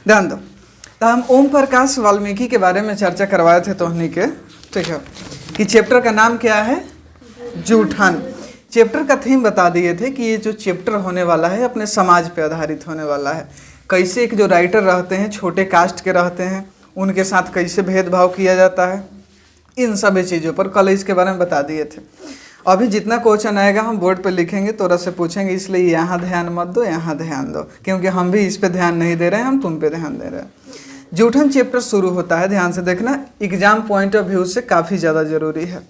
ध्यान दो। तो हम ओम प्रकाश वाल्मीकि के बारे में चर्चा करवाए थे तोहनी के, ठीक है, कि चैप्टर का नाम क्या है, जूठन। चैप्टर का थीम बता दिए थे कि ये जो चैप्टर होने वाला है अपने समाज पे आधारित होने वाला है। कैसे एक जो राइटर रहते हैं छोटे कास्ट के रहते हैं, उनके साथ कैसे भेदभाव किया जाता है, इन सभी चीज़ों पर कल इसके बारे में बता दिए थे। अभी जितना क्वेश्चन आएगा हम बोर्ड पे लिखेंगे, तोरा से पूछेंगे, इसलिए यहाँ ध्यान मत दो, यहाँ ध्यान दो, क्योंकि हम भी इस पे ध्यान नहीं दे रहे हैं, हम तुम पे ध्यान दे रहे हैं। जूठन चैप्टर शुरू होता है, ध्यान से देखना, एग्जाम पॉइंट ऑफ व्यू से काफ़ी ज़्यादा जरूरी है।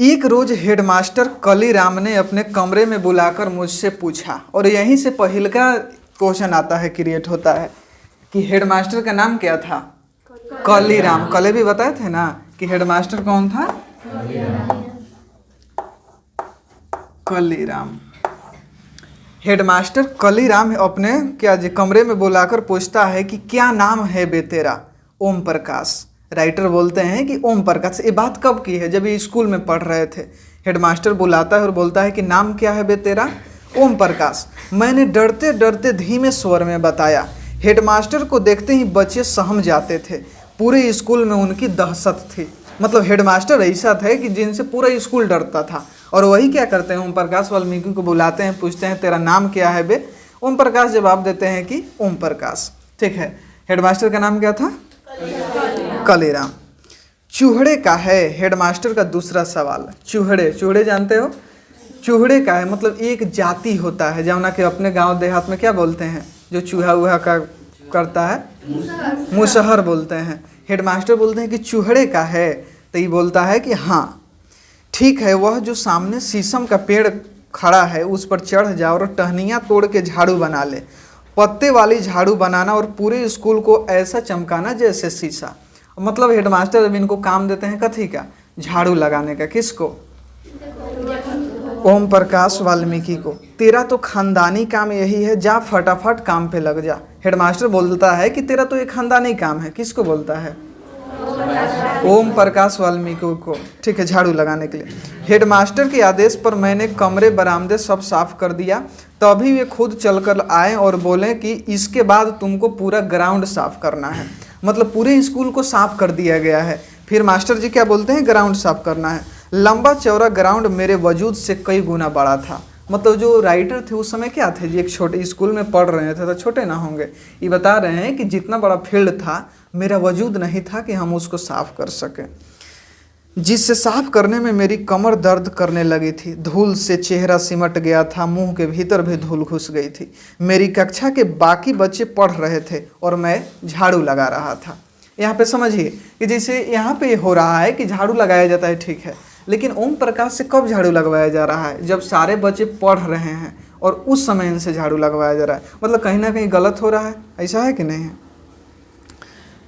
एक रोज हेडमास्टर कलीराम ने अपने कमरे में बुलाकर मुझसे पूछा, और यहीं से पहले का क्वेश्चन आता है, क्रिएट होता है कि हेडमास्टर का नाम क्या था, कलीराम। कल भी बताए थे ना कि हेडमास्टर कौन था, कलीराम। हेडमास्टर कलीराम अपने क्या जी कमरे में बुलाकर पूछता है कि क्या नाम है बे तेरा, ओम प्रकाश। राइटर बोलते हैं कि ओम प्रकाश। ये बात कब की है, जब ये स्कूल में पढ़ रहे थे। हेडमास्टर बुलाता है और बोलता है कि नाम क्या है बे तेरा, ओम प्रकाश। मैंने डरते डरते धीमे स्वर में बताया। हेडमास्टर को देखते ही बच्चे सहम जाते थे। पूरे स्कूल में उनकी दहशत थी। मतलब हेडमास्टर ऐसा थे कि जिनसे पूरा स्कूल डरता था। और वही क्या करते हैं, ओम प्रकाश वाल्मीकि को बुलाते हैं, पूछते हैं तेरा नाम क्या है बे। ओम प्रकाश जवाब देते हैं कि ओम प्रकाश। ठीक है, हेडमास्टर का नाम क्या था, कलीराम। चूहड़े का है, हेडमास्टर का दूसरा सवाल। चूहड़े, चूहड़े जानते हो, चूहड़े का है मतलब एक जाति होता है, जमुना के अपने गांव देहात में क्या बोलते हैं, जो चूहा वूहा का करता है, मुसहर बोलते हैं। हेडमास्टर बोलते हैं कि चूहड़े का है, तो ये बोलता है कि हाँ ठीक है, वह जो सामने शीशम का पेड़ खड़ा है उस पर चढ़ जाओ और टहनियाँ तोड़ के झाड़ू बना ले। पत्ते वाली झाड़ू बनाना और पूरे स्कूल को ऐसा चमकाना जैसे शीशा। मतलब हेडमास्टर अब इनको काम देते हैं कथी का, झाड़ू लगाने का। किसको, ओम प्रकाश वाल्मीकि को। तेरा तो खानदानी काम यही है, जा फटाफट काम पे लग जा। हेडमास्टर बोलता है कि तेरा तो एक खानदानी काम है। किसको बोलता है, ओम प्रकाश वाल्मीकि को, ठीक है, झाड़ू लगाने के लिए। हेडमास्टर के आदेश पर मैंने कमरे बरामदे सब साफ कर दिया। तभी वे खुद चलकर आए और बोले कि इसके बाद तुमको पूरा ग्राउंड साफ करना है। मतलब पूरे स्कूल को साफ कर दिया गया है। फिर मास्टर जी क्या बोलते हैं, ग्राउंड साफ करना है। लंबा चौड़ा ग्राउंड मेरे वजूद से कई गुना बड़ा था। मतलब जो राइटर थे उस समय क्या थे जी, एक छोटे स्कूल में पढ़ रहे थे तो छोटे ना होंगे। ये बता रहे हैं कि जितना बड़ा फील्ड था मेरा वजूद नहीं था कि हम उसको साफ कर सकें, जिससे साफ करने में मेरी कमर दर्द करने लगी थी। धूल से चेहरा सिमट गया था, मुंह के भीतर भी धूल घुस गई थी। मेरी कक्षा के बाकी बच्चे पढ़ रहे थे और मैं झाड़ू लगा रहा था। यहाँ पे समझिए कि जैसे यहाँ पे हो रहा है कि झाड़ू लगाया जाता है, ठीक है, लेकिन ओम प्रकाश से कब झाड़ू लगवाया जा रहा है, जब सारे बच्चे पढ़ रहे हैं और उस समय इनसे झाड़ू लगवाया जा रहा है। मतलब कहीं ना कहीं गलत हो रहा है, ऐसा है कि नहीं है।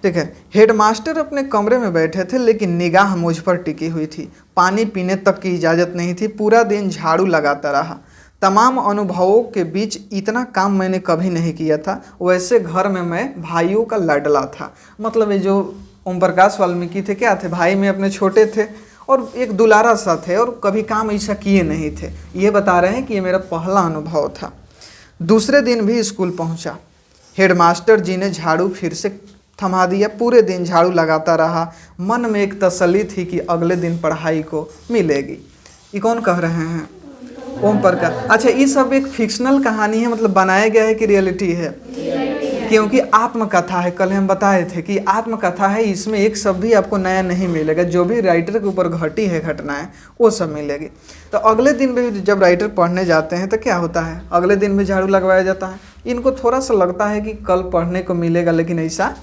ठीक है, हेडमास्टर अपने कमरे में बैठे थे, लेकिन निगाह मुझ पर टिकी हुई थी। पानी पीने तक की इजाज़त नहीं थी। पूरा दिन झाड़ू लगाता रहा। तमाम अनुभवों के बीच इतना काम मैंने कभी नहीं किया था। वैसे घर में मैं भाइयों का लाडला था। मतलब ये जो ओम प्रकाश वाल्मीकि थे क्या थे, भाई में अपने छोटे थे और एक दुलारा सा थे, और कभी काम ऐसा किए नहीं थे। ये बता रहे हैं कि ये मेरा पहला अनुभव था। दूसरे दिन भी स्कूल पहुँचा। हेडमास्टर जी ने झाड़ू फिर से थमा दिया। पूरे दिन झाड़ू लगाता रहा। मन में एक तसल्ली थी कि अगले दिन पढ़ाई को मिलेगी। ये कौन कह रहे हैं, ओम प्रकाश। अच्छा, ये सब एक फिक्शनल कहानी है, मतलब बनाया गया है कि रियलिटी है, क्योंकि आत्मकथा है। कल हम बताए थे कि आत्मकथा है, इसमें एक शब्द भी आपको नया नहीं मिलेगा। जो भी राइटर के ऊपर घटी है घटनाएं वो सब मिलेगी। तो अगले दिन भी जब राइटर पढ़ने जाते हैं तो क्या होता है, अगले दिन भी झाड़ू लगवाया जाता है। इनको थोड़ा सा लगता है कि कल पढ़ने को मिलेगा, लेकिन ऐसा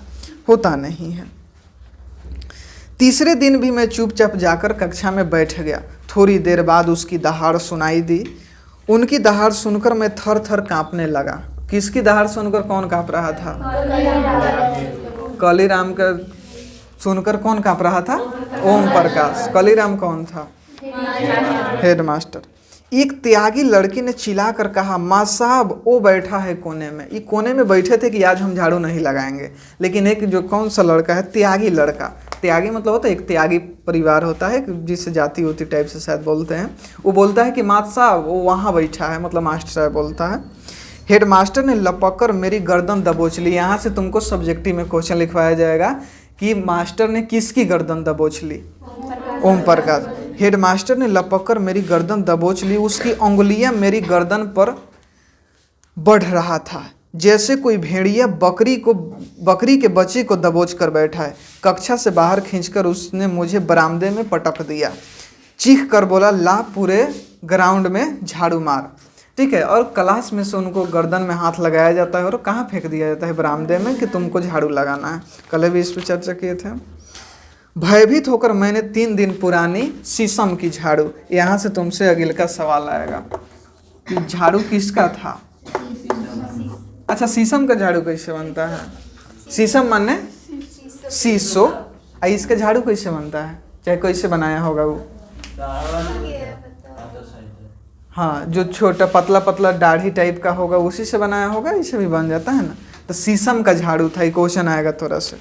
होता नहीं है। तीसरे दिन भी मैं चुपचाप जाकर कक्षा में बैठ गया। थोड़ी देर बाद उसकी दहाड़ सुनाई दी। उनकी दहाड़ सुनकर मैं थर थर कांपने लगा। किसकी दहाड़ सुनकर कौन कांप रहा था, कलीराम का सुनकर कौन कांप रहा था, ओम प्रकाश। कलीराम कौन था, हेडमास्टर। एक त्यागी लड़की ने चिल्लाकर कहा, माँ साहब वो बैठा है कोने में। ये कोने में बैठे थे कि आज हम झाड़ू नहीं लगाएंगे, लेकिन एक जो कौन सा लड़का है, त्यागी लड़का। त्यागी मतलब होता है एक त्यागी परिवार होता है, जिससे जाति होती टाइप से शायद बोलते हैं। वो बोलता है कि माँ साहब वो वहाँ बैठा है, मतलब मास्टर साहब बोलता है। हेडमास्टर ने लपक कर मेरी गर्दन दबोच ली। यहाँ से तुमको सब्जेक्टिव में क्वेश्चन लिखवाया जाएगा कि मास्टर ने किसकी गर्दन दबोच ली? ओम प्रकाश। हेडमास्टर ने लपक कर मेरी गर्दन दबोच ली, उसकी उंगलियां मेरी गर्दन पर बढ़ रहा था जैसे कोई भेड़िया बकरी के बच्चे को दबोच कर बैठा है। कक्षा से बाहर खींचकर उसने मुझे बरामदे में पटक दिया। चीख कर बोला, ला पूरे ग्राउंड में झाड़ू मार। ठीक है, और क्लास में से उनको गर्दन में हाथ लगाया जाता है और कहाँ फेंक दिया जाता है? बरामदे में, कि तुमको झाड़ू लगाना है। कल भी इस पर चर्चा किए थे। भयभीत होकर मैंने 3 दिन पुरानी शीशम की झाड़ू, यहाँ से तुमसे अगिल का सवाल आएगा कि झाड़ू किसका था? अच्छा, शीशम का झाड़ू कैसे बनता है? शीशम माने शीशो, इसका झाड़ू कैसे बनता है? चाहे कैसे बनाया होगा वो? हाँ, जो छोटा पतला पतला दाढ़ी टाइप का होगा उसी से बनाया होगा, इसे भी बन जाता है ना। तो शीशम का झाड़ू था, क्वेश्चन आएगा थोड़ा से।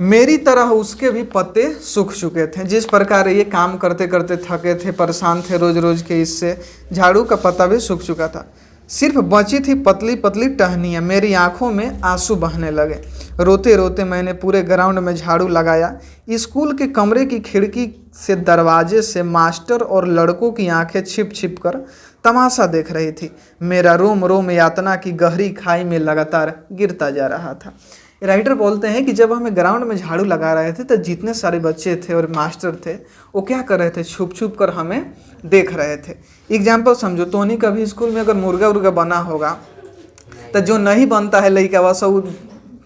मेरी तरह उसके भी पत्ते सूख चुके थे। जिस प्रकार ये काम करते करते थके थे, परेशान थे रोज रोज के, इससे झाड़ू का पत्ता भी सूख चुका था। सिर्फ बची थी पतली पतली टहनियाँ। मेरी आंखों में आंसू बहने लगे। रोते रोते मैंने पूरे ग्राउंड में झाड़ू लगाया। स्कूल के कमरे की खिड़की से दरवाजे से मास्टर और लड़कों की आंखें छिप छिप कर तमाशा देख रही थी। मेरा रोम रोम यातना की गहरी खाई में लगातार गिरता जा रहा था। राइटर बोलते हैं कि जब हमें ग्राउंड में झाड़ू लगा रहे थे तो जितने सारे बच्चे थे और मास्टर थे वो क्या कर रहे थे? छुप छुप कर हमें देख रहे थे। एग्जाम्पल समझो, तो नहीं कभी स्कूल में अगर मुर्गा उर्गा बना होगा तो जो नहीं बनता है लड़का वैसा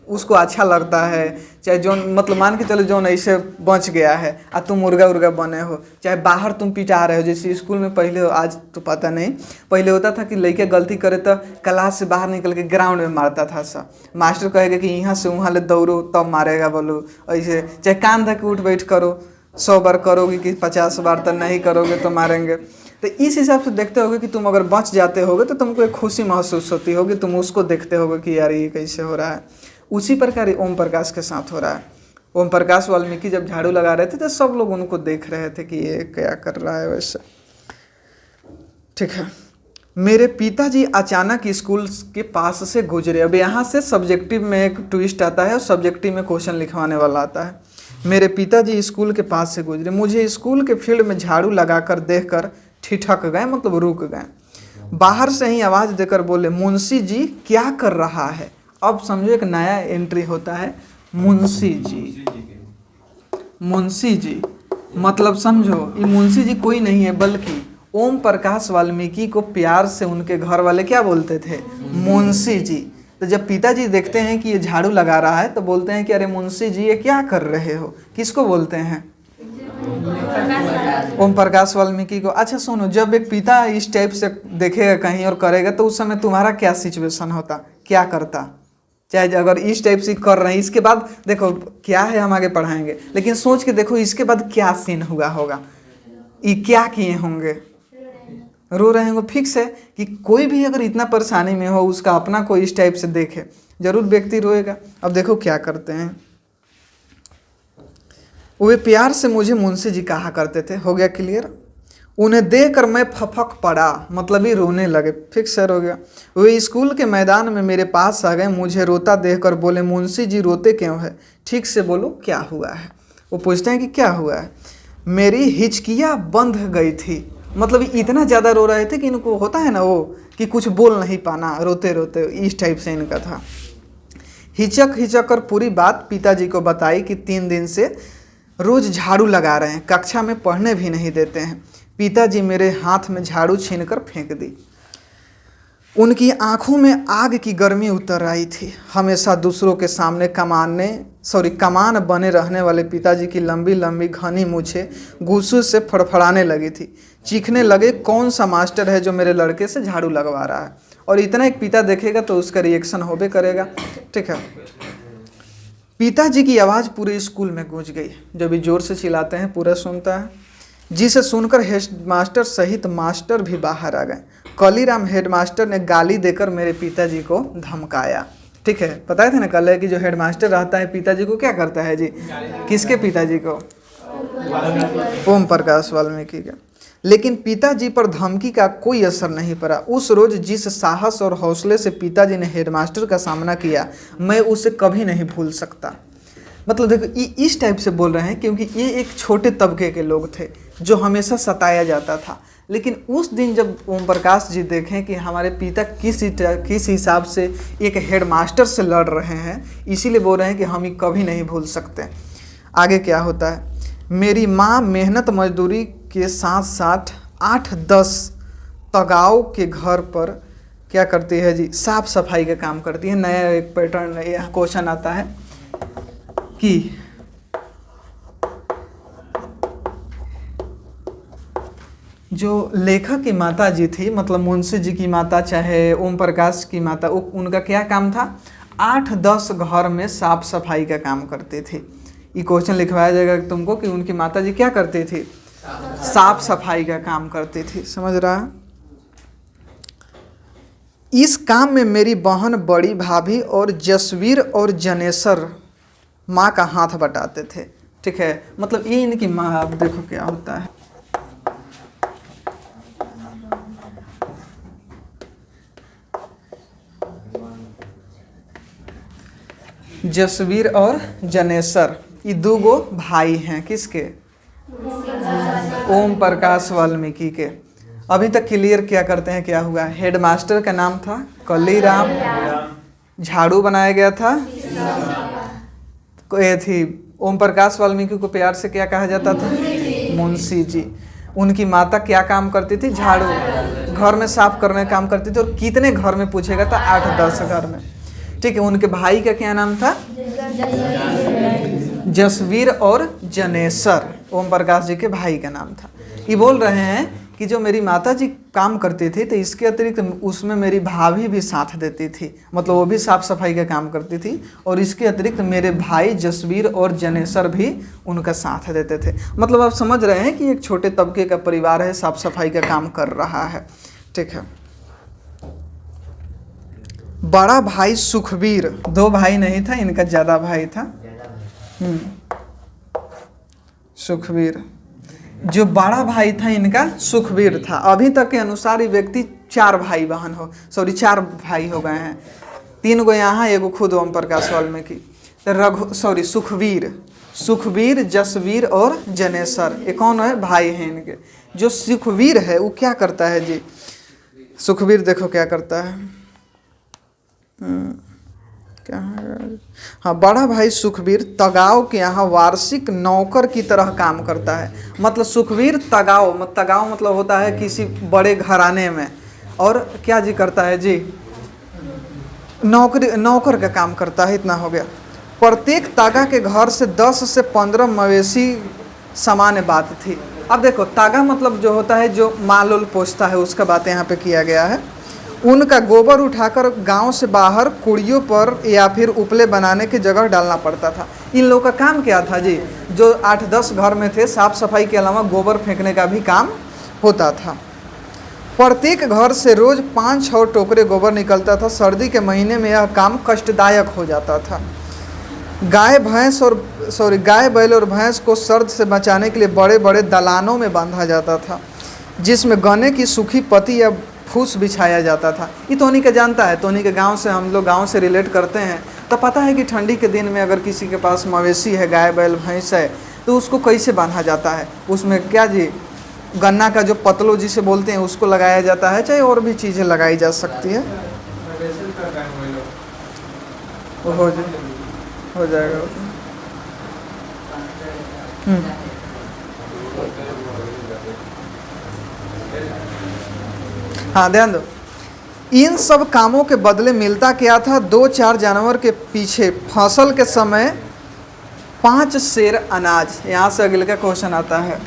उसको अच्छा लगता है, चाहे जो मतलब मान के चलो जो ऐसे बच गया है और तुम मुर्गा उर्गा बने हो, चाहे बाहर तुम पिटा रहे हो। जैसे स्कूल में पहले, आज तो पता नहीं, पहले होता था कि लड़के गलती करे तो क्लास से बाहर निकल के ग्राउंड में मारता था सब। मास्टर कहेगा कि यहाँ से वहाँ ले दौड़ो तब मारेगा, बोलो ऐसे। चाहे कान धके उठ बैठ करो, 100 बार करोगे कि 50 बार, तो नहीं करोगे तो मारेंगे। तो इस हिसाब से देखते होगे कि तुम अगर बच जाते होगे तो तुमको एक खुशी महसूस होती होगी, तुम उसको देखते होगे कि यार ये कैसे हो रहा है। उसी प्रकार ओम प्रकाश के साथ हो रहा है। ओम प्रकाश वाल्मीकि जब झाड़ू लगा रहे थे तो सब लोग उनको देख रहे थे कि ये क्या कर रहा है वैसे। ठीक है, मेरे पिताजी अचानक स्कूल के पास से गुजरे। अब यहाँ से सब्जेक्टिव में एक ट्विस्ट आता है और सब्जेक्टिव में क्वेश्चन लिखवाने वाला आता है। मेरे पिताजी स्कूल के पास से गुजरे। मुझे स्कूल के फील्ड में झाड़ू लगाकर देखकर ठिठक गए, मतलब रुक गए। बाहर से ही आवाज़ देकर बोले, मुंशी जी क्या कर रहा है? अब समझो एक नया एंट्री होता है, मुंशी जी। मुंशी जी मतलब समझो, ये मुंशी जी कोई नहीं है बल्कि ओम प्रकाश वाल्मीकि को प्यार से उनके घर वाले क्या बोलते थे? मुंशी जी। तो जब पिताजी देखते हैं कि ये झाड़ू लगा रहा है तो बोलते हैं कि अरे मुंशी जी ये क्या कर रहे हो? किसको बोलते हैं? ओम प्रकाश वाल्मीकि को। अच्छा सुनो, जब एक पिता इस टाइप से देखेगा कहीं और करेगा तो उस समय तुम्हारा क्या सिचुएशन होता, क्या करता? चाहे अगर इस टाइप से कर रहे हैं, इसके बाद देखो क्या है, हम आगे पढ़ाएंगे, लेकिन सोच के देखो इसके बाद क्या सीन हुआ होगा, ये क्या किए होंगे? रो रहे होंगे। फिक्स है कि कोई भी अगर इतना परेशानी में हो, उसका अपना कोई इस टाइप से देखे, जरूर व्यक्ति रोएगा। अब देखो क्या करते हैं, वे प्यार से मुझे मुंशी जी कहा करते थे। हो गया क्लियर? उन्हें देखकर मैं फफक पड़ा, मतलब ही रोने लगे। फिक्स हो गया। वे स्कूल के मैदान में मेरे पास आ गए। मुझे रोता देखकर बोले, मुंशी जी रोते क्यों है? ठीक से बोलो क्या हुआ है? वो पूछते हैं कि क्या हुआ है? मेरी हिचकियाँ बंध गई थी, मतलब इतना ज़्यादा रो रहे थे कि इनको होता है ना वो कि कुछ बोल नहीं पाना रोते रोते, इस टाइप से इनका था। हिचक हिचक कर पूरी बात पिताजी को बताई कि 3 दिन से रोज झाड़ू लगा रहे हैं, कक्षा में पढ़ने भी नहीं देते हैं। पिताजी मेरे हाथ में झाड़ू छीनकर फेंक दी। उनकी आंखों में आग की गर्मी उतर आई थी। हमेशा दूसरों के सामने कमान बने रहने वाले पिताजी की लंबी लंबी घनी मूछें गुस्से से फड़फड़ाने लगी थी। चीखने लगे, कौन सा मास्टर है जो मेरे लड़के से झाड़ू लगवा रहा है? और इतना एक पिता देखेगा तो उसका रिएक्शन होबे करेगा। ठीक है, पिताजी की आवाज़ पूरे स्कूल में गूंज गई। जब भी जोर से चिल्लाते हैं पूरा सुनता है, जिसे सुनकर हेडमास्टर सहित मास्टर भी बाहर आ गए। कलीराम हेडमास्टर ने गाली देकर मेरे पिताजी को धमकाया। ठीक है, बताए थे ना कल है कि जो हेडमास्टर रहता है पिताजी को क्या करता है जी? किसके पिताजी को? ओम प्रकाश वाल्मीकि के। लेकिन पिताजी पर धमकी का कोई असर नहीं पड़ा। उस रोज जिस साहस और हौसले से पिताजी ने हेडमास्टर का सामना किया, मैं उसे कभी नहीं भूल सकता। मतलब देखो, ये इस टाइप से बोल रहे हैं क्योंकि ये एक छोटे तबके के लोग थे जो हमेशा सताया जाता था। लेकिन उस दिन जब ओम प्रकाश जी देखें कि हमारे पिता किस हिसाब से एक हेडमास्टर से लड़ रहे हैं, इसीलिए बोल रहे हैं कि हम ये कभी नहीं भूल सकते। आगे क्या होता है, मेरी माँ मेहनत मजदूरी के साथ साथ 8-10 तगाव के घर पर क्या करती है जी, साफ सफाई का काम करती है। नया एक पैटर्न, यह क्वेश्चन आता है कि जो लेखक की माता जी थी, मतलब मुंशी जी की माता, चाहे ओम प्रकाश की माता, उनका क्या काम था, 8-10 घर में साफ सफाई का काम करती थी। ये क्वेश्चन लिखवाया जाएगा तुमको कि उनकी माता जी क्या करती थी, साफ सफाई का काम करती थी। समझ रहा? इस काम में मेरी बहन, बड़ी भाभी और जसवीर और जनेसर माँ का हाथ बटाते थे। ठीक है, मतलब ये इनकी माँ। आप देखो क्या होता है, जसवीर और जनेसर, ये दो गो भाई हैं, किसके, ओम प्रकाश वाल्मीकि के। अभी तक क्लियर क्या करते हैं, क्या हुआ। हेडमास्टर का नाम था कलीराम, झाड़ू बनाया गया था, ये थी ओम प्रकाश वाल्मीकि को प्यार से क्या कहा जाता था, मुंशी जी। उनकी माता क्या काम करती थी, झाड़ू, घर में साफ करने का काम करती थी। और कितने घर में पूछेगा था, 8-10 घर में। ठीक है, उनके भाई का क्या नाम था, जसवीर और जनेसर, ओम प्रकाश जी के भाई का नाम था। ये बोल रहे हैं कि जो मेरी माता जी काम करती थी, तो इसके अतिरिक्त उसमें मेरी भाभी भी साथ देती थी, मतलब वो भी साफ सफाई का काम करती थी। और इसके अतिरिक्त मेरे भाई जसवीर और जनेसर भी उनका साथ देते थे। मतलब आप समझ रहे हैं कि एक छोटे तबके का परिवार है, साफ सफाई का काम कर रहा है। ठीक है, बड़ा भाई सुखबीर, 2 भाई नहीं था, इनका ज़्यादा भाई था, सुखबीर। जो बड़ा भाई था इनका सुखबीर था। अभी तक के अनुसार ये व्यक्ति 4 भाई बहन हो, 4 भाई हो गए हैं। 3 गो यहाँ, एगो खुद ओम प्रकाश वाल्मीकि। सुखबीर, जसवीर और जनेसर, ये कौन है, भाई हैं इनके। जो सुखबीर है वो क्या करता है जी, सुखबीर देखो क्या करता है, क्या है, हाँ, बड़ा भाई सुखबीर तगाव के यहाँ वार्षिक नौकर की तरह काम करता है। मतलब सुखबीर तगाव मतलब होता है किसी बड़े घराने में, और क्या जी करता है जी, नौकर का काम करता है। इतना हो गया। प्रत्येक तागा के घर से 10 से 15 मवेशी सामान्य बात थी। अब देखो, तागा मतलब जो होता है जो माल उल पोसता है, उसका बात यहाँ पे किया गया है। उनका गोबर उठाकर गांव से बाहर कुड़ियों पर या फिर उपले बनाने की जगह डालना पड़ता था। इन लोगों का काम क्या था जी, जो 8-10 घर में थे, साफ सफाई के अलावा गोबर फेंकने का भी काम होता था। प्रत्येक घर से रोज 5-6 टोकरे गोबर निकलता था। सर्दी के महीने में यह काम कष्टदायक हो जाता था। गाय बैल और भैंस को सर्द से बचाने के लिए बड़े बड़े दलानों में बांधा जाता था, जिसमें गन्ने की सूखी पत्ती या फूस बिछाया जाता था। ये टोनी का जानता है, टोनी के गांव से, हम लोग गांव से रिलेट करते हैं, तो पता है कि ठंडी के दिन में अगर किसी के पास मवेशी है, गाय बैल भैंस है, तो उसको कैसे बांधा जाता है। उसमें क्या जी, गन्ना का जो पतलो जिसे बोलते हैं उसको लगाया जाता है, चाहे और भी चीज़ें लगाई जा सकती है। वो हो जाएगा। हाँ, ध्यान दो। इन सब कामों के बदले मिलता क्या था, 2-4 जानवर के पीछे फसल के समय 5 सेर अनाज। यहाँ से अगले का क्वेश्चन आता है,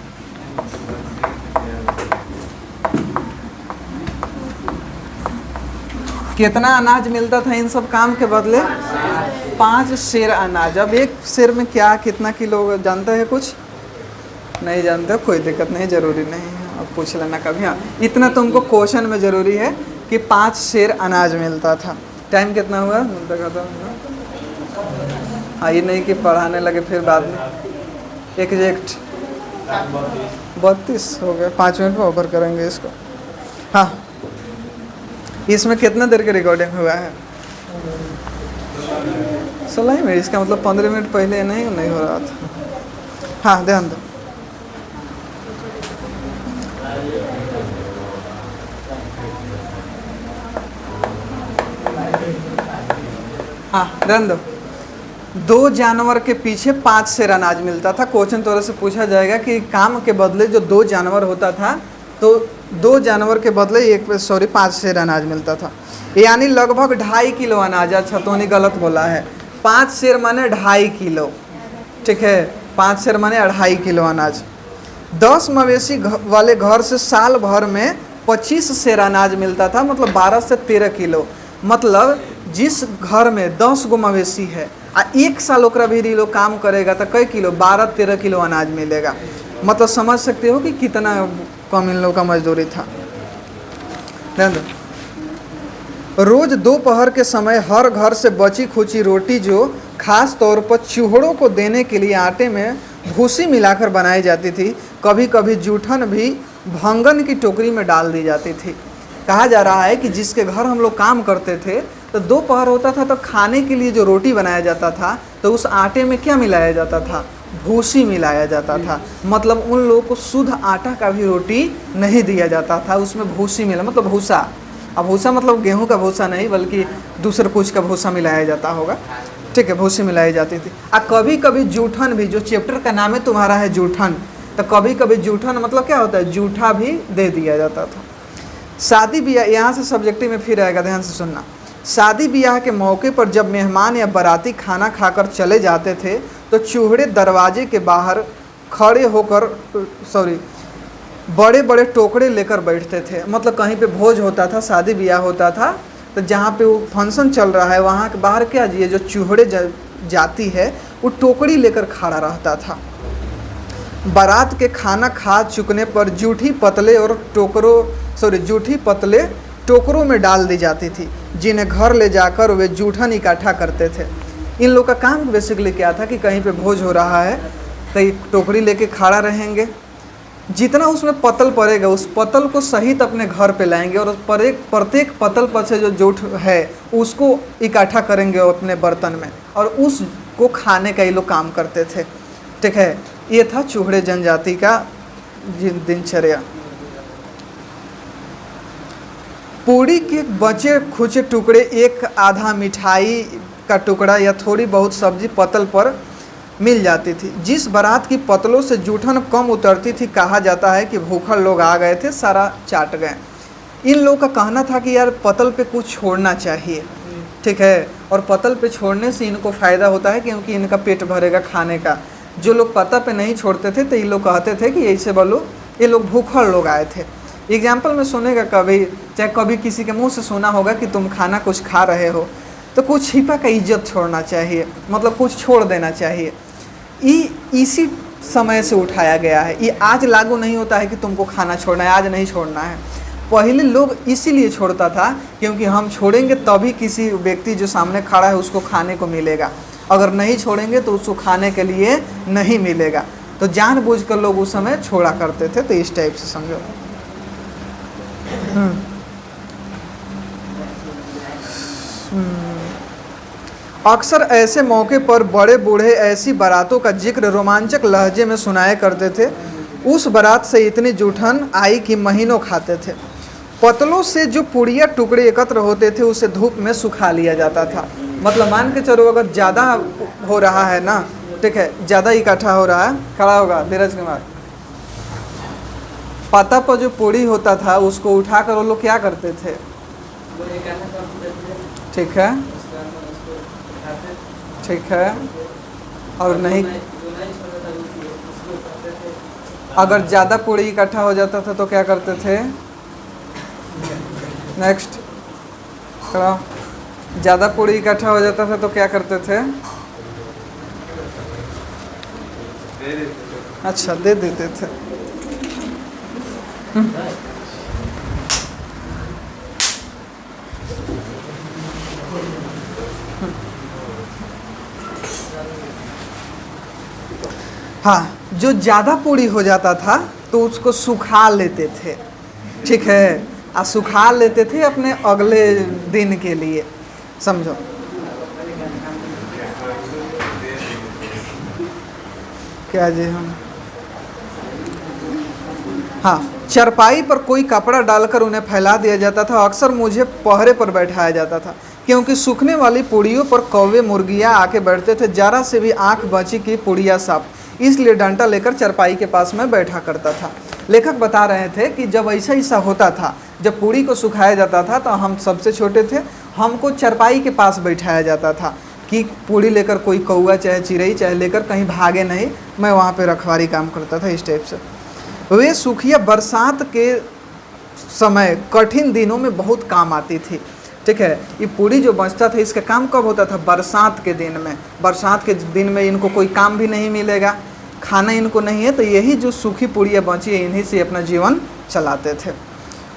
कितना अनाज मिलता था इन सब काम के बदले, 5 सेर अनाज। अब 1 सेर में क्या कितना किलो जानते हैं, कुछ नहीं जानते, कोई दिक्कत नहीं, ज़रूरी नहीं है, अब पूछ लेना कभी। हाँ, इतना तुमको क्वेश्चन में ज़रूरी है कि 5 सेर अनाज मिलता था। टाइम कितना हुआ, हाँ, ये नहीं कि पढ़ाने लगे फिर बाद में एग्जैक्ट 32 हो गया, 5 मिनट में ओवर करेंगे इसको। हाँ, इसमें कितना देर की रिकॉर्डिंग हुआ है? सलाई में, इसका मतलब 15 मिनट पहले नहीं हो रहा था। हाँ, ध्यान दो। हाँ, ध्यान दो। 2 जानवर के पीछे 5 सेर अनाज मिलता था। क्वेश्चन तौर से पूछा जाएगा कि काम के बदले जो 2 जानवर होता था, तो 2 जानवर के बदले 5 सेर अनाज मिलता था, यानी लगभग 2.5 किलो अनाज। अच्छा, तो नहीं, गलत बोला है। 5 सेर माने 2.5 किलो, ठीक है। 5 सेर माने 2.5 किलो अनाज। 10 मवेशी वाले घर से साल भर में 25 सेर अनाज मिलता था, मतलब 12 से 13 किलो। मतलब जिस घर में 10 गो मवेशी है आ 1 साल ओकरा भी लोग काम करेगा तो कई किलो, 12-13 किलो अनाज मिलेगा। मतलब समझ सकते हो कि कितना कम इन लोगों का मजदूरी था। ध्यान दो। रोज दोपहर के समय हर घर से बची खुची रोटी, जो खास तौर पर चूहड़ों को देने के लिए आटे में भूसी मिलाकर बनाई जाती थी, कभी कभी जूठन भी भंगन की टोकरी में डाल दी जाती थी। कहा जा रहा है कि जिसके घर हम लोग काम करते थे, तो दोपहर होता था तो खाने के लिए जो रोटी बनाया जाता था, तो उस आटे में क्या मिलाया जाता था? भूसी मिलाया जाता था। मतलब उन लोगों को शुद्ध आटा का भी रोटी नहीं दिया जाता था, उसमें भूसी मिला, मतलब भूसा। अब भूसा मतलब गेहूं का भूसा नहीं, बल्कि दूसरे कुछ का भूसा मिलाया जाता होगा, ठीक है। भूसी मिलाई जाती थी। कभी कभी जूठन भी, जो चैप्टर का नाम है तुम्हारा है जूठन, तो कभी कभी जूठन मतलब क्या होता है? जूठा भी दे दिया जाता था। शादी ब्याह, यहाँ से सब्जेक्टिव में फिर आएगा, ध्यान से सुनना। शादी ब्याह के मौके पर जब मेहमान या बाराती खाना खाकर चले जाते थे, तो चूहड़े दरवाजे के बाहर खड़े होकर बड़े बड़े टोकरे लेकर बैठते थे। मतलब कहीं पे भोज होता था, शादी ब्याह होता था, तो जहाँ पे वो फंक्शन चल रहा है वहाँ के बाहर क्या जी, जो चूहड़े जाती है वो टोकरी लेकर खड़ा रहता था। बारात के खाना खा चुकने पर जूठी पतले टोकरों में डाल दी जाती थी, जिन्हें घर ले जाकर वे जूठन इकट्ठा करते थे। इन लोग का काम बेसिकली क्या था कि कहीं पे भोज हो रहा है तो एक टोकरी लेके खड़ा रहेंगे, जितना उसमें पतल पड़ेगा उस पतल को सहित अपने घर पे लाएंगे, और प्रत्येक पतल पर से जो जूठ है उसको इकट्ठा करेंगे अपने बर्तन में, और उसको खाने का ये लोग काम करते थे, ठीक है। ये था चूहड़े जनजाति का दिनचर्या। पूड़ी के बचे खुचे टुकड़े, एक आधा मिठाई का टुकड़ा या थोड़ी बहुत सब्जी पतल पर मिल जाती थी। जिस बारात की पतलों से जूठन कम उतरती थी, कहा जाता है कि भूखड़ लोग आ गए थे, सारा चाट गए। इन लोगों का कहना था कि यार पतल पे कुछ छोड़ना चाहिए, ठीक है, और पतल पे छोड़ने से इनको फ़ायदा होता है क्योंकि इनका पेट भरेगा खाने का। जो लोग पतल पे नहीं छोड़ते थे तो ये लोग कहते थे कि ऐसे बोलो ये लोग भूखड़ लोग आए थे। एग्जाम्पल में सुनेगा कभी, चाहे कभी किसी के मुंह से सुना होगा कि तुम खाना कुछ खा रहे हो तो कुछ छिपा का इज्जत छोड़ना चाहिए, मतलब कुछ छोड़ देना चाहिए। ये इसी समय से उठाया गया है। ये आज लागू नहीं होता है कि तुमको खाना छोड़ना है, आज नहीं छोड़ना है। पहले लोग इसीलिए छोड़ता था क्योंकि हम छोड़ेंगे तभी किसी व्यक्ति जो सामने खड़ा है उसको खाने को मिलेगा, अगर नहीं छोड़ेंगे तो उसको खाने के लिए नहीं मिलेगा। तो जानबूझकर लोग उस समय छोड़ा करते थे। तो इस टाइप से समझो। अक्सर ऐसे मौके पर बड़े बूढ़े ऐसी बारातों का जिक्र रोमांचक लहजे में सुनाया करते थे। उस बारात से इतनी जूठन आई कि महीनों खाते थे। पतलों से जो पुड़िया टुकड़े एकत्र होते थे उसे धूप में सुखा लिया जाता था। मतलब मान के चलो अगर ज़्यादा हो रहा है ना, ठीक है, ज़्यादा इकट्ठा हो रहा है, खड़ा होगा धीरज कुमार। पत्ता पर जो पूड़ी होता था उसको उठाकर वो लोग क्या करते थे, ठीक है, ठीक है, और नहीं अगर ज़्यादा पूड़ी इकट्ठा हो जाता था तो क्या करते थे, नेक्स्ट करो, ज़्यादा पूड़ी इकट्ठा हो जाता था तो क्या करते थे, अच्छा दे देते थे। हाँ, जो ज़्यादा पूड़ी हो जाता था तो उसको सुखा लेते थे, ठीक है, सुखा लेते थे अपने अगले दिन के लिए, समझो। क्या जी हम, हाँ, चरपाई पर कोई कपड़ा डालकर उन्हें फैला दिया जाता था। अक्सर मुझे पहरे पर बैठाया जाता था क्योंकि सूखने वाली पुड़ियों पर कौवे मुर्गियाँ आके बैठते थे। जरा से भी आंख बची कि पुड़िया साफ, इसलिए डंडा लेकर चरपाई के पास में बैठा करता था। लेखक बता रहे थे कि जब ऐसा ऐसा होता था, जब पूड़ी को सुखाया जाता था तो हम सबसे छोटे थे, हमको चरपाई के पास बैठाया जाता था कि पूड़ी लेकर कोई कौवा चाहे चिड़ै चाहे लेकर कहीं भागे नहीं। मैं वहाँ पे रखवारी काम करता था इस टाइप से। वे सूखिया बरसात के समय कठिन दिनों में बहुत काम आती थी, ठीक है। ये पूड़ी जो बचता था इसका काम कब होता था? बरसात के दिन में। बरसात के दिन में इनको कोई काम भी नहीं मिलेगा, खाना इनको नहीं है, तो यही जो सूखी पूड़ियाँ बची है इन्हीं से अपना जीवन चलाते थे।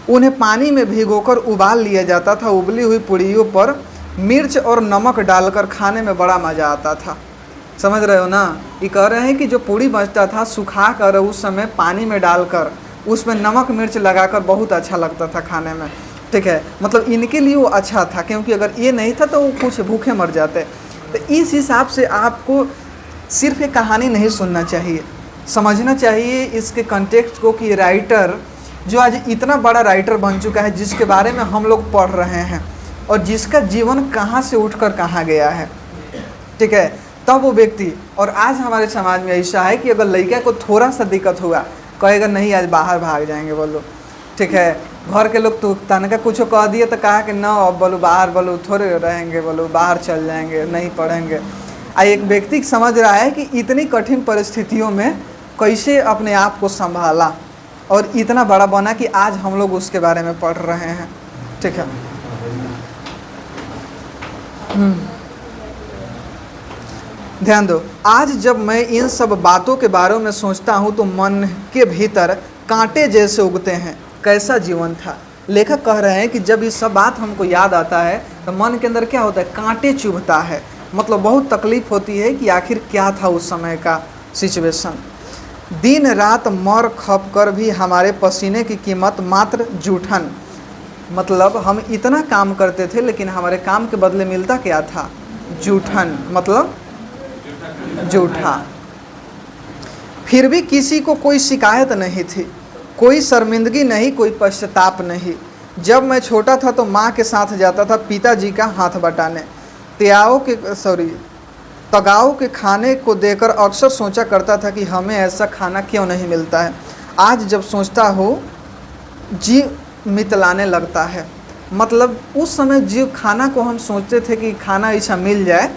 उन्हें पानी में भिगोकर उबाल लिया जाता था। उबली हुई पूड़ियों पर मिर्च और नमक डालकर खाने में बड़ा मज़ा आता था। समझ रहे हो ना? ये कह रहे हैं कि जो पूड़ी बचता था सुखा कर उस समय पानी में डालकर उसमें नमक मिर्च लगाकर बहुत अच्छा लगता था खाने में, ठीक है। मतलब इनके लिए वो अच्छा था, क्योंकि अगर ये नहीं था तो वो कुछ भूखे मर जाते। तो इस हिसाब से आपको सिर्फ एक कहानी नहीं सुनना चाहिए, समझना चाहिए इसके कंटेक्स्ट को कि राइटर जो आज इतना बड़ा राइटर बन चुका है, जिसके बारे में हम लोग पढ़ रहे हैं और जिसका जीवन कहाँ से उठकर कहाँ गया है, ठीक है, तब वो व्यक्ति। और आज हमारे समाज में ऐसा है कि अगर लड़का को थोड़ा सा दिक्कत होगा कहेगा नहीं आज बाहर भाग जाएंगे बोलो, ठीक है। घर के लोग तो तनका कुछ कह दिए तो कहा कि ना अब बोलो बाहर बोलो थोड़े रहेंगे, बोलो बाहर चल जाएंगे, नहीं पढ़ेंगे। एक व्यक्ति समझ रहा है कि इतनी कठिन परिस्थितियों में कैसे अपने आप को संभाला और इतना बड़ा बना कि आज हम लोग उसके बारे में पढ़ रहे हैं, ठीक है। ध्यान दो, आज जब मैं इन सब बातों के बारे में सोचता हूँ तो मन के भीतर कांटे जैसे उगते हैं। कैसा जीवन था? लेखक कह रहे हैं कि जब ये सब बात हमको याद आता है तो मन के अंदर क्या होता है? कांटे चुभता है। मतलब बहुत तकलीफ होती है कि आखिर क्या था उस समय का सिचुएशन। दिन रात मर खप कर भी हमारे पसीने की कीमत मात्र जूठन। मतलब हम इतना काम करते थे लेकिन हमारे काम के बदले मिलता क्या था? जूठन, मतलब जूठा। फिर भी किसी को कोई शिकायत नहीं थी, कोई शर्मिंदगी नहीं, कोई पश्चाताप नहीं। जब मैं छोटा था तो माँ के साथ जाता था पिताजी का हाथ बटाने। तगाओ के खाने को देकर अक्सर सोचा करता था कि हमें ऐसा खाना क्यों नहीं मिलता है। आज जब सोचता हो जी मितलाने लगता है। मतलब उस समय जो खाना को हम सोचते थे कि खाना ऐसा मिल जाए,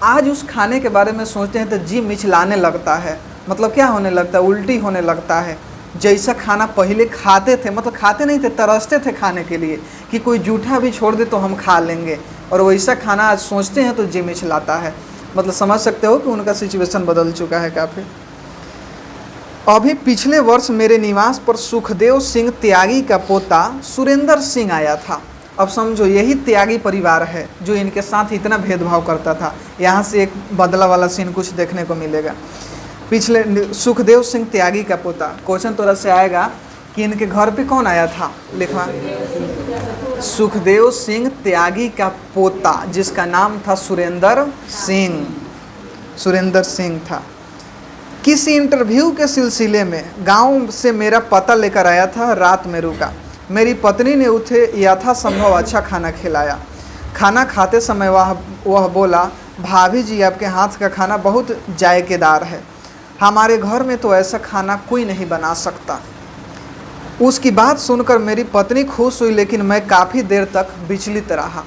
आज उस खाने के बारे में सोचते हैं तो जी मिचलाने लगता है। मतलब क्या होने लगता है? उल्टी होने लगता है। जैसा खाना पहले खाते थे, मतलब खाते नहीं थे, तरसते थे खाने के लिए कि कोई जूठा भी छोड़ दे तो हम खा लेंगे, और वैसा खाना आज सोचते हैं तो जी मिचलाता है। मतलब समझ सकते हो कि उनका सिचुएशन बदल चुका है काफ़ी। अभी पिछले वर्ष मेरे निवास पर सुखदेव सिंह त्यागी का पोता सुरेंद्र सिंह आया था। अब समझो यही त्यागी परिवार है जो इनके साथ इतना भेदभाव करता था। यहाँ से एक बदला वाला सीन कुछ देखने को मिलेगा। पिछले सुखदेव सिंह त्यागी का पोता, क्वेश्चन थोड़ा से आएगा कि इनके घर पे कौन आया था? लिखवा, सुखदेव सिंह त्यागी का पोता जिसका नाम था सुरेंद्र सिंह। सुरेंद्र सिंह था। किसी इंटरव्यू के सिलसिले में गांव से मेरा पता लेकर आया था। रात में रुका। मेरी पत्नी ने उसे यथासंभव अच्छा खाना खिलाया। खाना खाते समय वह बोला, भाभी जी आपके हाथ का खाना बहुत जायकेदार है, हमारे घर में तो ऐसा खाना कोई नहीं बना सकता। उसकी बात सुनकर मेरी पत्नी खुश हुई, लेकिन मैं काफ़ी देर तक विचलित रहा।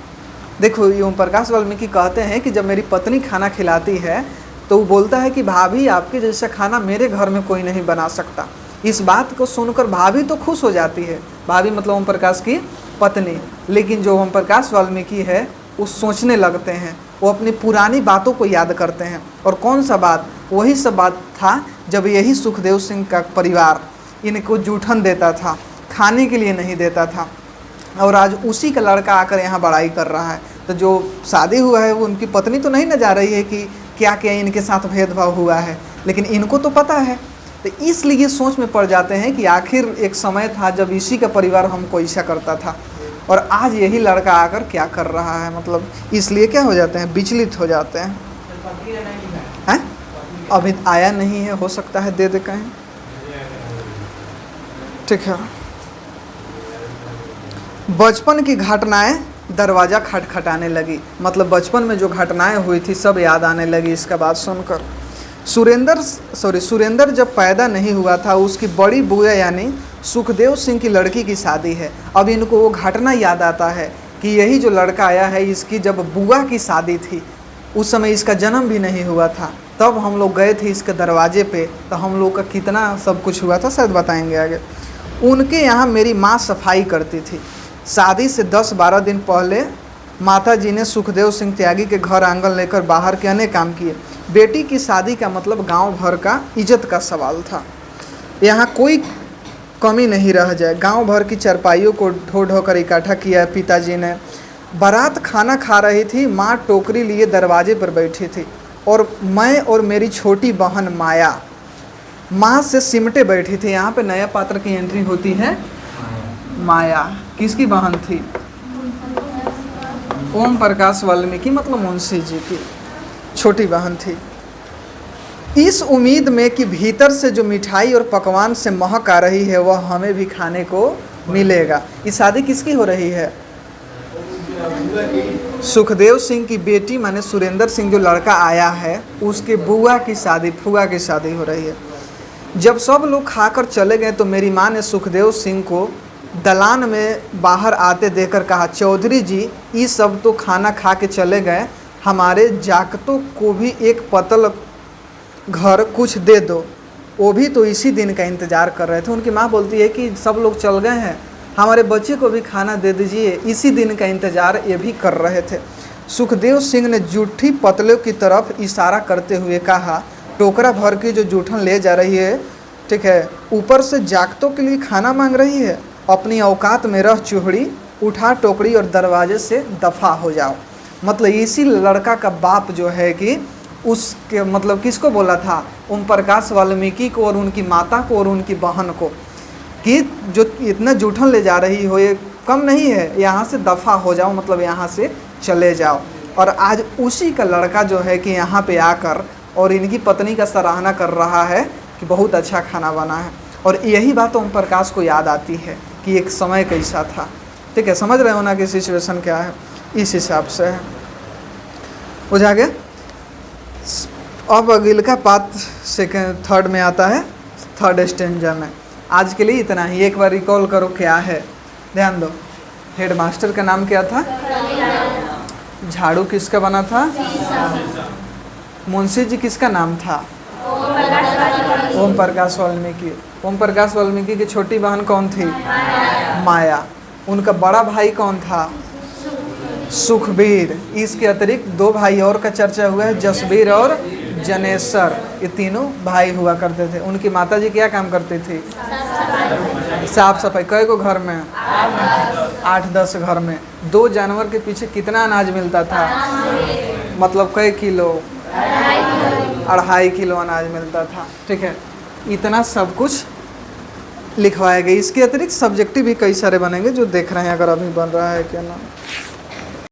देखो, ओम प्रकाश वाल्मीकि कहते हैं कि जब मेरी पत्नी खाना खिलाती है तो वो बोलता है कि भाभी आपके जैसा खाना मेरे घर में कोई नहीं बना सकता। इस बात को सुनकर भाभी तो खुश हो जाती है, भाभी मतलब ओम प्रकाश की पत्नी, लेकिन जो ओम प्रकाश वाल्मीकि है वो सोचने लगते हैं, वो अपनी पुरानी बातों को याद करते हैं। और कौन सा बात? वही सब बात था जब यही सुखदेव सिंह का परिवार इनको जूठन देता था, खाने के लिए नहीं देता था, और आज उसी का लड़का आकर यहाँ बड़ाई कर रहा है। तो जो शादी हुआ है वो उनकी पत्नी तो नहीं न जा रही है कि क्या क्या इनके साथ भेदभाव हुआ है, लेकिन इनको तो पता है, तो इसलिए सोच में पड़ जाते हैं कि आखिर एक समय था जब इसी का परिवार हमको ऐसा करता था और आज यही लड़का आकर क्या कर रहा है, मतलब इसलिए क्या हो जाते हैं, विचलित हो जाते हैं। हैं अभी आया नहीं है, हो सकता है दे दे कहें। ठीक है, बचपन की घटनाएं दरवाज़ा खटखटाने लगी, मतलब बचपन में जो घटनाएं हुई थी सब याद आने लगी इसका बात सुनकर। सुरेंद्र जब पैदा नहीं हुआ था, उसकी बड़ी बुआ यानी सुखदेव सिंह की लड़की की शादी है। अब इनको वो घटना याद आता है कि यही जो लड़का आया है, इसकी जब बुआ की शादी थी उस समय इसका जन्म भी नहीं हुआ था, तब हम लोग गए थे इसके दरवाजे पे, तो हम लोग का कितना सब कुछ हुआ था, शायद बताएंगे आगे। उनके यहाँ मेरी माँ सफाई करती थी। शादी से 10-12 दिन पहले माता जी ने सुखदेव सिंह त्यागी के घर आंगन लेकर बाहर के अनेक काम किए। बेटी की शादी का मतलब गांव भर का इज्जत का सवाल था, यहाँ कोई कमी नहीं रह जाए। गांव भर की चरपाइयों को ढो ढो कर इकट्ठा किया पिताजी ने। बारात खाना खा रही थी, माँ टोकरी लिए दरवाजे पर बैठी थी और मैं और मेरी छोटी बहन माया माँ से सिमटे बैठी थी। यहाँ पे नया पात्र की एंट्री होती है। माया किसकी बहन थी? ओम प्रकाश वाल्मीकि मतलब मुंशी जी की छोटी बहन थी। इस उम्मीद में कि भीतर से जो मिठाई और पकवान से महक आ रही है वह हमें भी खाने को मिलेगा। ये शादी किसकी हो रही है? सुखदेव सिंह की बेटी माने सुरेंद्र सिंह जो लड़का आया है उसके बुआ की शादी, फुआ की शादी हो रही है। जब सब लोग खाकर चले गए तो मेरी माँ ने सुखदेव सिंह को दलान में बाहर आते देखकर कहा, चौधरी जी ये सब तो खाना खा के चले गए, हमारे जागतों को भी एक पतल घर कुछ दे दो, वो भी तो इसी दिन का इंतज़ार कर रहे थे। उनकी माँ बोलती है कि सब लोग चल गए हैं, हमारे बच्चे को भी खाना दे दीजिए, इसी दिन का इंतज़ार ये भी कर रहे थे। सुखदेव सिंह ने जूठी पतलों की तरफ इशारा करते हुए कहा, टोकरा भर की जो जूठन ले जा रही है, ठीक है, ऊपर से जागतों के लिए खाना मांग रही है, अपनी औकात में रह चूहड़ी, उठा टोकरी और दरवाजे से दफ़ा हो जाओ। मतलब इसी लड़का का बाप जो है कि उसके मतलब किसको बोला था? ओम प्रकाश वाल्मीकि को और उनकी माता को और उनकी बहन को कि जो इतना जूठन ले जा रही हो ये कम नहीं है, यहाँ से दफ़ा हो जाओ, मतलब यहाँ से चले जाओ। और आज उसी का लड़का जो है कि यहाँ पे आकर और इनकी पत्नी का सराहना कर रहा है कि बहुत अच्छा खाना बना है। और यही बात ओम प्रकाश को याद आती है कि एक समय कैसा था। ठीक है, समझ रहे हो ना कि सिचुएशन क्या है, इस हिसाब से है। बुझा गया? अब अगिल का पात सेकेंड थर्ड में आता है, थर्ड स्टेंजा में। आज के लिए इतना ही। एक बार रिकॉल करो क्या है, ध्यान दो। हेडमास्टर का नाम क्या था? झाड़ू किसका बना था? मुंशी जी किसका नाम था? ओम प्रकाश वाल्मीकि। ओम प्रकाश वाल्मीकि की छोटी बहन कौन थी? माया। उनका बड़ा भाई कौन था? सुखबीर। इसके अतिरिक्त दो भाई और का चर्चा हुआ है, जसबीर और जनेश्वर। ये तीनों भाई हुआ करते थे। उनकी माताजी क्या काम करती थी? साफ सफाई। कई को घर में? 8-10 घर में। 2 जानवर के पीछे कितना अनाज मिलता था? मतलब कई किलो? 2.5 किलो अनाज मिलता था। ठीक है, इतना सब कुछ लिखवाया गया। इसके अतिरिक्त सब्जेक्टिव भी कई सारे बनेंगे जो देख रहे हैं अगर अभी बन रहा है क्या ना।